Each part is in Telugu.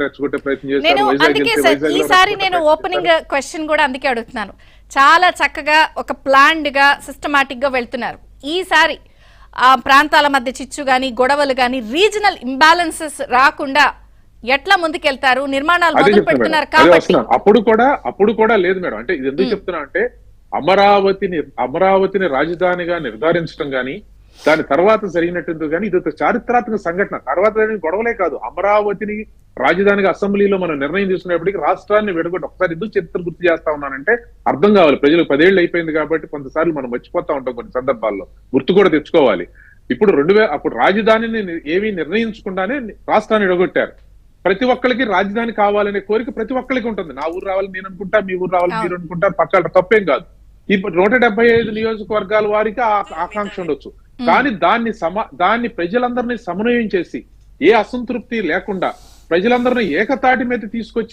రెచ్చగొట్టే ప్రయత్నం నేను చేశారు. అందుకే సార్ ఈసారి నేను ఓపెనింగ్ క్వశ్చన్ కూడా అందుకే అడుగుతున్నాను. చాలా చక్కగా ఒక ప్లాన్డ్ గా సిస్టమాటిక్ గా వెళ్తున్నారు. ఈసారి ఆ ప్రాంతాల మధ్య చిచ్చు గాని గొడవలు గాని రీజనల్ ఇంబ్యాలెన్సెస్ రాకుండా ఎట్లా ముందుకెళ్తారు? నిర్మాణాలు మొదలు పెడుతున్నారు కాబట్టి అప్పుడు కూడా లేదు మేడం. అంటే ఇది ఎందుకు చెప్తున్నా అంటే అమరావతిని రాజధానిగా నిర్ధారించడం గాని దాని తర్వాత జరిగినట్టు కానీ ఇది ఒక చారిత్రాత్మక సంఘటన. తర్వాత గొడవలే కాదు, అమరావతిని రాజధానిగా అసెంబ్లీలో మనం నిర్ణయం తీసుకునేప్పటికీ రాష్ట్రాన్ని విడగొట్టి ఒకసారి ఎందుకు చరిత్ర గుర్తు చేస్తా ఉన్నానంటే అర్థం కావాలి. ప్రజలకు 10 ఏళ్ళు అయిపోయింది కాబట్టి కొంతసార్లు మనం మర్చిపోతా ఉంటాం, కొన్ని సందర్భాల్లో గుర్తు కూడా తెచ్చుకోవాలి. ఇప్పుడు అప్పుడు రాజధానిని ఏమీ నిర్ణయించకుండానే రాష్ట్రాన్ని విడగొట్టారు. ప్రతి ఒక్కరికి రాజధాని కావాలనే కోరిక ప్రతి ఒక్కరికి ఉంటుంది. నా ఊరు రావాలి నేను అనుకుంటా, మీ ఊరు రావాలి మీరు అనుకుంటారు, పక్కన తప్పేం కాదు. ఇప్పుడు 175 నియోజకవర్గాల వారికి ఆకాంక్ష ఉండొచ్చు, కానీ దాన్ని ప్రజలందరినీ సమన్వయం చేసి ఏ అసంతృప్తి లేకుండా ప్రజలందరినీ ఏకతాటి మీద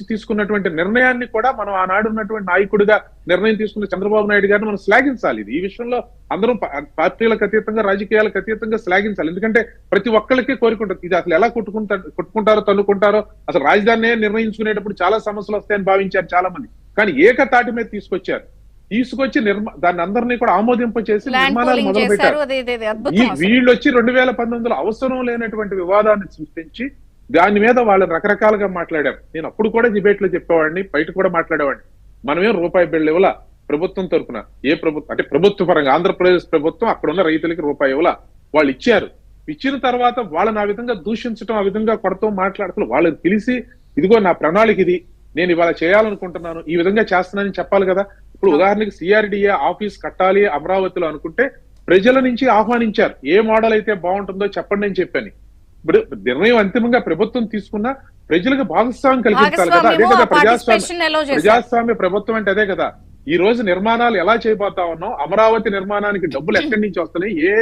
తీసుకున్నటువంటి నిర్ణయాన్ని కూడా మనం ఆనాడు ఉన్నటువంటి నాయకుడిగా నిర్ణయం తీసుకున్న చంద్రబాబు నాయుడు గారిని మనం శ్లాఘించాలి. ఈ విషయంలో అందరం పార్టీలకు అతీతంగా రాజకీయాలకు అతీతంగా శ్లాఘించాలి. ఎందుకంటే ప్రతి ఒక్కరికి కోరుకుంటుంది. ఇది అసలు ఎలా కొట్టుకుంటారో తన్నుకుంటారో, అసలు రాజధాని నిర్ణయించుకునేటప్పుడు చాలా సమస్యలు వస్తాయని భావించారు చాలా మంది, కానీ ఏకతాటి మీద తీసుకొచ్చి దాన్ని అందరినీ కూడా ఆమోదింప చేసి నిర్మాణాలు మొదలు పెట్టారు. వీళ్ళు వచ్చి 2019లో అవసరం లేనటువంటి వివాదాన్ని సృష్టించి దాని మీద వాళ్ళు రకరకాలుగా మాట్లాడారు. నేను అప్పుడు కూడా డిబేట్ లో చెప్పేవాడిని, బయట కూడా మాట్లాడేవాడిని. మనమేం రూపాయి బిళ్ళ ఇవ్వాల ప్రభుత్వం తరఫున, ఏ ప్రభుత్వం అంటే ప్రభుత్వ పరంగా ఆంధ్రప్రదేశ్ ప్రభుత్వం అక్కడ ఉన్న రైతులకి రూపాయి ఇవ్వాల. వాళ్ళు ఇచ్చిన తర్వాత వాళ్ళని ఆ విధంగా దూషించడం, ఆ విధంగా కొడతాం మాట్లాడుతూ వాళ్ళని పిలిచి ఇదిగో నా ప్రణాళిక ఇది, నేను ఇవాళ చేయాలనుకుంటున్నాను, ఈ విధంగా చేస్తున్నానని చెప్పాలి కదా. ఇప్పుడు ఉదాహరణకి సిఆర్డిఏ ఆఫీస్ కట్టాలి అమరావతిలో అనుకుంటే ప్రజల నుంచి ఆహ్వానించారు, ఏ మోడల్ అయితే బాగుంటుందో చెప్పండి అని చెప్పని. ఇప్పుడు నిర్ణయం అంతిమంగా ప్రభుత్వం తీసుకున్నా ప్రజలకు భాగస్వామ్యం కల్పించాలి కదా. అదే కదా ప్రజాస్వామ్య ప్రభుత్వం అంటే, అదే కదా. ఈ రోజు నిర్మాణాలు ఎలా చేయబోతా ఉన్నాం, అమరావతి నిర్మాణానికి డబ్బులు ఎక్కడి నుంచి వస్తున్నాయి, ఏ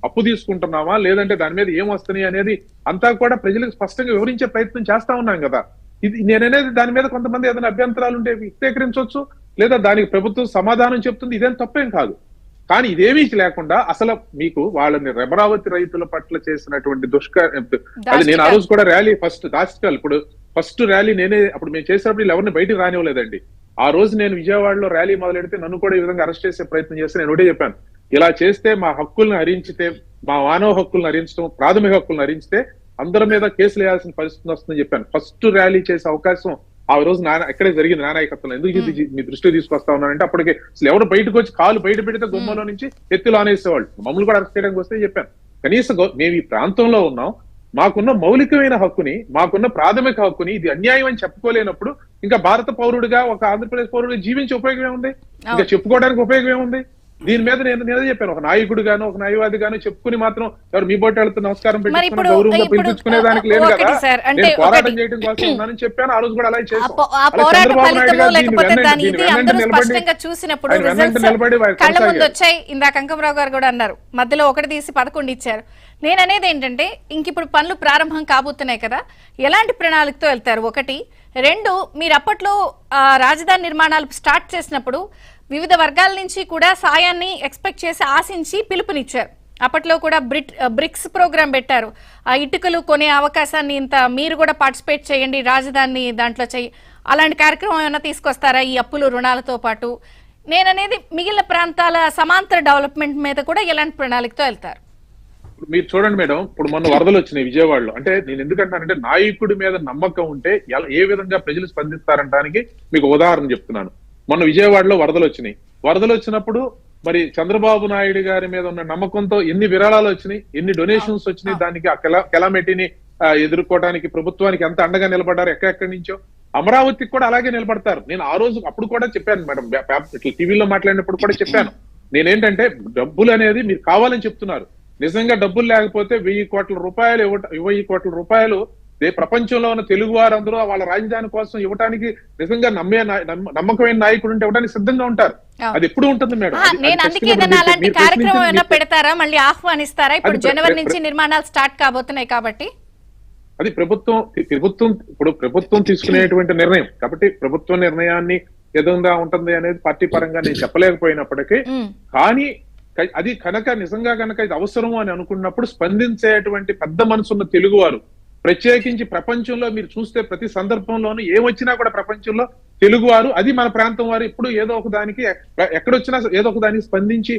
అప్పు తీసుకుంటున్నామా, లేదంటే దాని మీద ఏం వస్తున్నాయి అనేది అంతా కూడా ప్రజలకు స్పష్టంగా వివరించే ప్రయత్నం చేస్తా ఉన్నాం కదా. ఇది నేననేది దాని మీద కొంతమంది ఏదైనా అభ్యంతరాలు ఉంటే వ్యక్తీకరించవచ్చు, లేదా దానికి ప్రభుత్వం సమాధానం చెప్తుంది, ఇదేం తప్పేం కాదు. కానీ ఇదేమీ లేకుండా అసలు మీకు వాళ్ళని అమరావతి రైతుల పట్ల చేసినటువంటి అది నేను ఆ రోజు కూడా ర్యాలీ ఫస్ట్ ర్యాలీ నేనే అప్పుడు మేము చేసినప్పుడు ఎవరిని బయటకు రానివ్వలేదండి. ఆ రోజు నేను విజయవాడలో ర్యాలీ మొదలెడితే నన్ను కూడా ఈ విధంగా అరెస్ట్ చేసే ప్రయత్నం చేస్తే నేను ఒకటే చెప్పాను, ఇలా చేస్తే మా హక్కుల్ని హరించితే, మా మానవ హక్కులను హరించడం, ప్రాథమిక హక్కులను హరించితే అందరి మీద కేసులు వేయాల్సిన పరిస్థితి వస్తుందని చెప్పాను. ఫస్ట్ ర్యాలీ చేసే అవకాశం ఆ రోజు ఎక్కడే జరిగింది నాయకత్వం. ఎందుకు మీ దృష్టికి తీసుకొస్తా ఉన్నానంటే అప్పటికి అసలు ఎవరు బయటకు వచ్చి కాలు బయట పెడితే గుమ్మలో నుంచి ఎత్తులు ఆనేసేవాళ్ళు. మమ్మల్ని కూడా అరెస్ట్ చేయడానికి వస్తే చెప్పాను, కనీసం మేము ఈ ప్రాంతంలో ఉన్నాం, మాకున్న మౌలికమైన హక్కుని, మాకున్న ప్రాథమిక హక్కుని ఇది అన్యాయం అని చెప్పుకోలేనప్పుడు ఇంకా భారత పౌరుడిగా, ఒక ఆంధ్రప్రదేశ్ పౌరుడిగా జీవించే ఉపయోగం ఏముంది, ఇంకా చెప్పుకోవడానికి ఉపయోగం ఏముంది? దీని మీద నేనే చెప్పాను, ఒక నాయకుడు గాను ఒక న్యాయవాది గాను చెప్పుకుని మాత్రం ఎవరు మీ బొట్టాలతో నమస్కారం పెట్టుకుని గౌరవంగా పిలిపించుకునే దానికి లేదు కదా. నేను పోరాటం చేయడం కోసం ఉన్నానని చెప్పాను, ఆ రోజు కూడా అలాగే చేశాం. చంద్రబాబు నాయుడు గారు నిలబడి కళ్ళ ముందు వచ్చాయి. ఇందాక అంకమరావు గారు కూడా అన్నారు, మధ్యలో 1 తీసి 11 ఇచ్చారు. నేను అనేది ఏంటంటే ఇంక ఇప్పుడు పనులు ప్రారంభం కాబోతున్నాయి కదా, ఎలాంటి ప్రణాళికతో వెళ్తారు? 1, 2 మీరు అప్పట్లో రాజధాని నిర్మాణాలు స్టార్ట్ చేసినప్పుడు వివిధ వర్గాల నుంచి కూడా సాయాన్ని ఎక్స్పెక్ట్ చేసి ఆశించి పిలుపునిచ్చారు. అప్పట్లో కూడా బ్రిక్స్ ప్రోగ్రామ్ పెట్టారు. ఆ ఇటుకలు కొనే అవకాశాన్ని మీరు కూడా పార్టిసిపేట్ చేయండి, రాజధాని దాంట్లో అలాంటి కార్యక్రమం ఏమైనా తీసుకొస్తారా ఈ అప్పులు రుణాలతో పాటు? నేననేది మిగిలిన ప్రాంతాల సమాంతర డెవలప్మెంట్ మీద కూడా ఎలాంటి ప్రణాళికతో వెళ్తారు? మీరు చూడండి మేడం, ఇప్పుడు మొన్న వరదలు వచ్చినాయి విజయవాడలో. అంటే నేను ఎందుకంటానంటే నాయకుడి మీద నమ్మకం ఉంటే ఏ విధంగా ప్రజలు స్పందిస్తారంటానికి మీకు ఉదాహరణ చెప్తున్నాను. మొన్న విజయవాడలో వరదలు వచ్చినప్పుడు మరి చంద్రబాబు నాయుడు గారి మీద ఉన్న నమ్మకంతో ఎన్ని విరాళాలు వచ్చినాయి, ఎన్ని డొనేషన్స్ వచ్చినాయి, దానికి ఆ కెలామిటీని ఎదుర్కోవడానికి ప్రభుత్వానికి ఎంత అండగా నిలబడ్డారు ఎక్కడెక్కడి నుంచో. అమరావతికి కూడా అలాగే నిలబడతారు. నేను ఆ రోజు అప్పుడు కూడా చెప్పాను మేడం, ఇట్లా టీవీలో మాట్లాడినప్పుడు కూడా చెప్పాను, నేనేంటంటే డబ్బులు అనేది మీరు కావాలని చెప్తున్నారు, నిజంగా డబ్బులు లేకపోతే 1000 కోట్ల రూపాయలు 1000 కోట్ల రూపాయలు ప్రపంచంలో ఉన్న తెలుగు వారందరూ వాళ్ళ రాజధాని కోసం ఇవ్వడానికి నిజంగా నమ్మకమైన నాయకుడు ఉంటే ఇవ్వడానికి సిద్ధంగా ఉంటారు. అది ఎప్పుడు ఉంటుంది మేడం. పెడతారా, మళ్ళీ ఆహ్వానిస్తారా? ఇప్పుడు జనవరి నుంచి నిర్మాణాలు స్టార్ట్ కాబోతున్నాయి కాబట్టి అది ప్రభుత్వం తీసుకునేటువంటి నిర్ణయం కాబట్టి ప్రభుత్వ నిర్ణయాన్ని ఎదురుగా ఉంటుంది అనేది పార్టీ పరంగా నేను చెప్పలేకపోయినప్పటికీ, కానీ అది కనుక నిజంగా కనుక ఇది అవసరం అని అనుకున్నప్పుడు స్పందించేటువంటి పెద్ద మనసున్న తెలుగువారు ప్రత్యేకించి ప్రపంచంలో మీరు చూస్తే ప్రతి సందర్భంలోనూ ఏమొచ్చినా కూడా ప్రపంచంలో తెలుగువారు, అది మన ప్రాంతం వారు ఎప్పుడు ఏదో ఒక దానికి ఎక్కడొచ్చినా ఏదో ఒక దానికి స్పందించి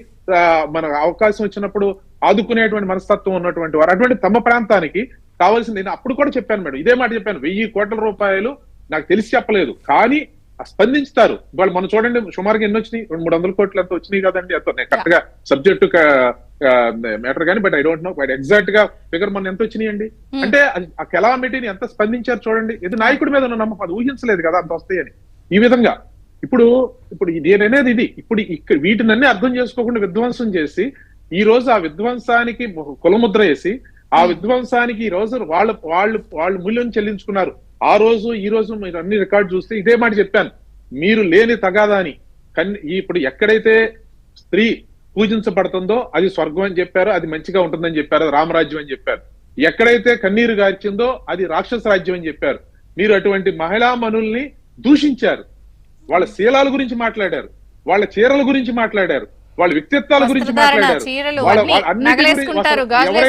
మన అవకాశం వచ్చినప్పుడు ఆదుకునేటువంటి మనస్తత్వం ఉన్నటువంటి వారు. అటువంటి తమ ప్రాంతానికి కావాల్సింది, నేను అప్పుడు కూడా చెప్పాను మేడం, ఇదే మాట చెప్పాను, 1000 కోట్ల రూపాయలు నాకు తెలిసి చెప్పలేదు, కానీ స్పందించుతారు. వాళ్ళు మనం చూడండి సుమారుగా ఎన్ని వచ్చినాయి, 200-300 కోట్లు ఎంత వచ్చినాయి కదండి. ఎంతో కరెక్ట్ గా సబ్జెక్టు మ్యాటర్ కానీ, but I don't know but exact గా ఫిగర్ మన ఎంత వచ్చినాయండి. అంటే ఆ కెలామిటీని ఎంత స్పందించారు చూడండి. ఇది నాయకుడి మీద ఉన్న నమ్మకం, అది ఊహించలేదు కదా అంత వస్తాయని. ఈ విధంగా ఇప్పుడు నేననేది ఇది, ఇప్పుడు వీటినన్నీ అర్థం చేసుకోకుండా విధ్వంసం చేసి ఈ రోజు ఆ విధ్వంసానికి కులముద్ర వేసి ఆ విధ్వంసానికి ఈ రోజు వాళ్ళు మూల్యం చెల్లించుకున్నారు. ఆ రోజు ఈ రోజు మీరు అన్ని రికార్డు చూస్తే ఇదే మాట చెప్పాను, మీరు లేని తగాదా అని. ఇప్పుడు ఎక్కడైతే స్త్రీ పూజించబడుతుందో అది స్వర్గం అని చెప్పారు, అది మంచిగా ఉంటుందని చెప్పారు, అది రామరాజ్యం అని చెప్పారు. ఎక్కడైతే కన్నీరు గార్చిందో అది రాక్షస రాజ్యం అని చెప్పారు. మీరు అటువంటి మహిళా మనుల్ని దూషించారు, వాళ్ళ శీలాల గురించి మాట్లాడారు, వాళ్ళ చీరల గురించి మాట్లాడారు, వాళ్ళ వ్యక్తిత్వాల గురించి మాట్లాడారు, చీరలు, నగలేసుకుంటారు, గాజులు